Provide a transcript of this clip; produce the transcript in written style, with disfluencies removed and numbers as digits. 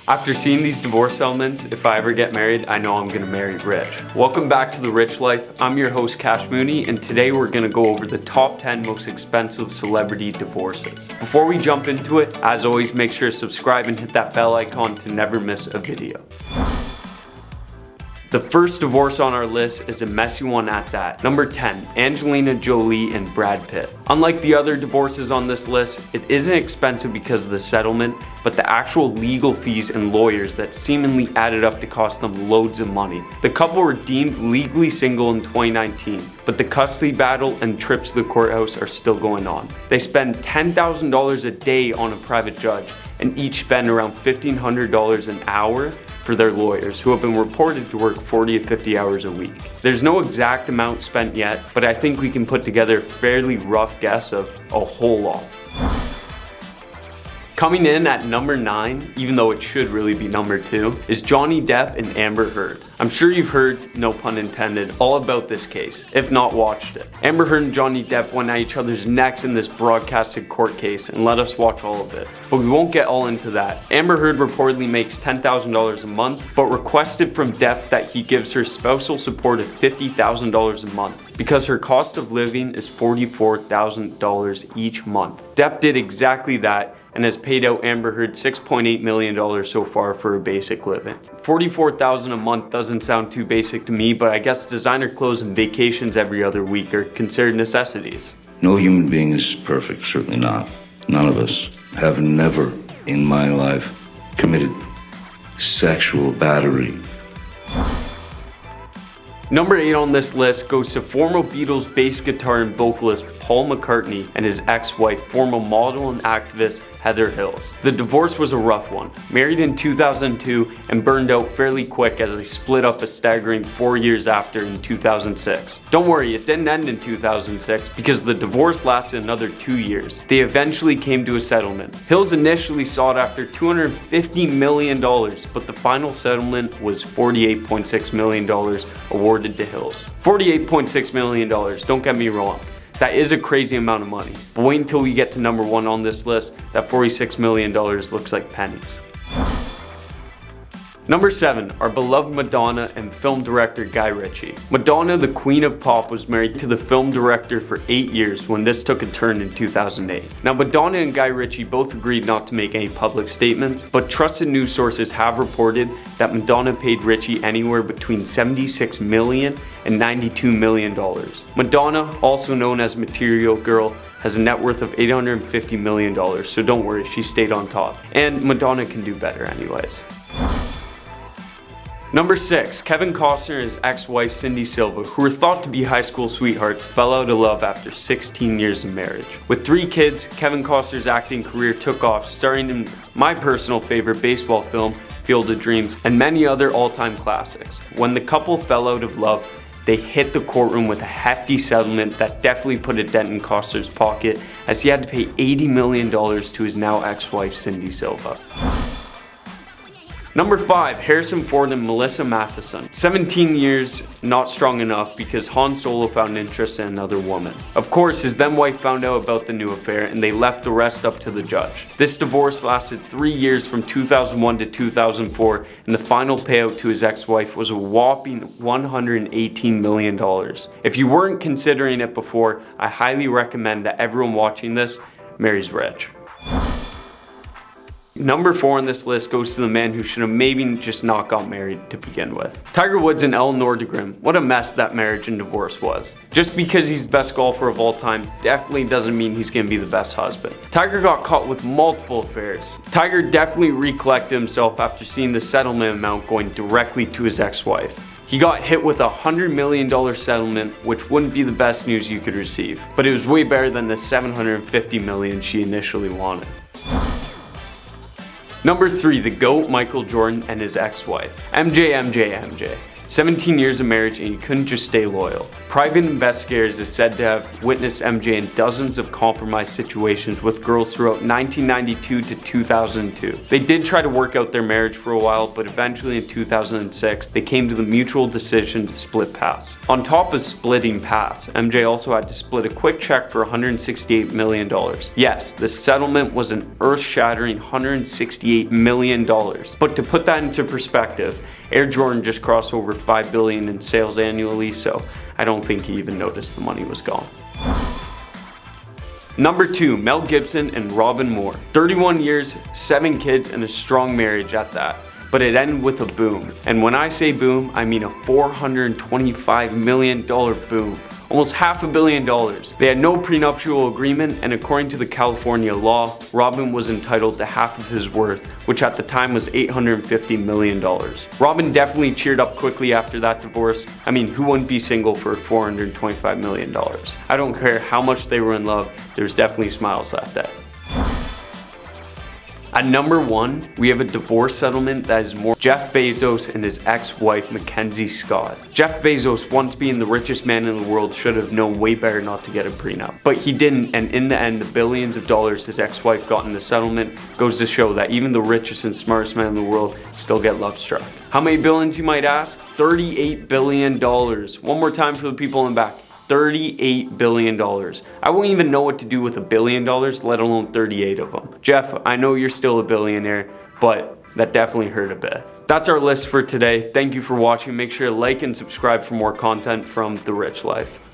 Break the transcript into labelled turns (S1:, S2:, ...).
S1: After seeing these divorce settlements, if I ever get married, I know I'm gonna marry rich. Welcome back to The Rich Life. I'm your host, Cash Mooney, and today we're gonna go over the top 10 most expensive celebrity divorces. Before we jump into it, as always, make sure to subscribe and hit that bell icon to never miss a video. The first divorce on our list is a messy one at that. Number 10, Angelina Jolie and Brad Pitt. Unlike the other divorces on this list, it isn't expensive because of the settlement, but the actual legal fees and lawyers that seemingly added up to cost them loads of money. The couple were deemed legally single in 2019, but the custody battle and trips to the courthouse are still going on. They spend $10,000 a day on a private judge, and each spend around $1,500 an hour for their lawyers, who have been reported to work 40 to 50 hours a week. There's no exact amount spent yet, but I think we can put together a fairly rough guess of a whole lot. Coming in at number 9, even though it should really be number 2, is Johnny Depp and Amber Heard. I'm sure you've heard, no pun intended, all about this case, if not watched it. Amber Heard and Johnny Depp went at each other's necks in this broadcasted court case and let us watch all of it. But we won't get all into that. Amber Heard reportedly makes $10,000 a month, but requested from Depp that he gives her spousal support of $50,000 a month because her cost of living is $44,000 each month. Depp did exactly that and has paid out Amber Heard $6.8 million so far for her basic living. $44,000 a month doesn't sound too basic to me, but I guess designer clothes and vacations every other week are considered necessities.
S2: No human being is perfect, certainly not. None of us have never in my life committed sexual battery.
S1: Number 8 on this list goes to former Beatles bass guitar and vocalist Paul McCartney and his ex-wife, former model and activist Heather Hills. The divorce was a rough one. Married in 2002 and burned out fairly quick as they split up a staggering 4 years after in 2006. Don't worry, it didn't end in 2006 because the divorce lasted another 2 years. They eventually came to a settlement. Hills initially sought after $250 million, but the final settlement was $48.6 million awarded to Hills. $48.6 million, don't get me wrong. That is a crazy amount of money. But wait until we get to number 1 on this list. That $46 million looks like pennies. Number 7, our beloved Madonna and film director Guy Ritchie. Madonna, the queen of pop, was married to the film director for 8 years when this took a turn in 2008. Now, Madonna and Guy Ritchie both agreed not to make any public statements, but trusted news sources have reported that Madonna paid Ritchie anywhere between $76 million and $92 million. Madonna, also known as Material Girl, has a net worth of $850 million, so don't worry, she stayed on top. And Madonna can do better anyways. Number 6, Kevin Costner and his ex-wife Cindy Silva, who were thought to be high school sweethearts, fell out of love after 16 years of marriage. With 3 kids, Kevin Costner's acting career took off, starring in my personal favorite baseball film, Field of Dreams, and many other all-time classics. When the couple fell out of love, they hit the courtroom with a hefty settlement that definitely put a dent in Costner's pocket, as he had to pay $80 million to his now ex-wife Cindy Silva. Number 5, Harrison Ford and Melissa Matheson. 17 years, not strong enough because Han Solo found interest in another woman. Of course, his then wife found out about the new affair and they left the rest up to the judge. This divorce lasted 3 years from 2001 to 2004, and the final payout to his ex-wife was a whopping $118 million. If you weren't considering it before, I highly recommend that everyone watching this marries rich. Number 4 on this list goes to the man who should have maybe just not got married to begin with. Tiger Woods and Elle Nordegren. What a mess that marriage and divorce was. Just because he's the best golfer of all time definitely doesn't mean he's gonna be the best husband. Tiger got caught with multiple affairs. Tiger definitely recollected himself after seeing the settlement amount going directly to his ex-wife. He got hit with a $100 million settlement, which wouldn't be the best news you could receive, but it was way better than the $750 million she initially wanted. Number 3, the GOAT Michael Jordan and his ex-wife. MJ. 17 years of marriage and he couldn't just stay loyal. Private investigators is said to have witnessed MJ in dozens of compromised situations with girls throughout 1992 to 2002. They did try to work out their marriage for a while, but eventually in 2006, they came to the mutual decision to split paths. On top of splitting paths, MJ also had to split a quick check for $168 million. Yes, the settlement was an earth-shattering $168 million. But to put that into perspective, Air Jordan just crossed over $5 billion in sales annually, so I don't think he even noticed the money was gone. Number 2, Mel Gibson and Robin Moore. 31 years, 7 kids, and a strong marriage at that. But it ended with a boom. And when I say boom, I mean a $425 million boom. Almost $500 million. They had no prenuptial agreement, and according to the California law, Robin was entitled to half of his worth, which at the time was $850 million. Robin definitely cheered up quickly after that divorce. I mean, who wouldn't be single for $425 million? I don't care how much they were in love, there's definitely smiles that day. At number 1, we have a divorce settlement that is more Jeff Bezos and his ex-wife Mackenzie Scott. Jeff Bezos, once being the richest man in the world, should have known way better not to get a prenup. But he didn't, and in the end, the billions of dollars his ex-wife got in the settlement goes to show that even the richest and smartest man in the world still get love struck. How many billions, you might ask? $38 billion. One more time for the people in the back. $38 billion. I won't even know what to do with $1 billion, let alone 38 of them. Jeff, I know you're still a billionaire, but that definitely hurt a bit. That's our list for today. Thank you for watching. Make sure to like and subscribe for more content from The Rich Life.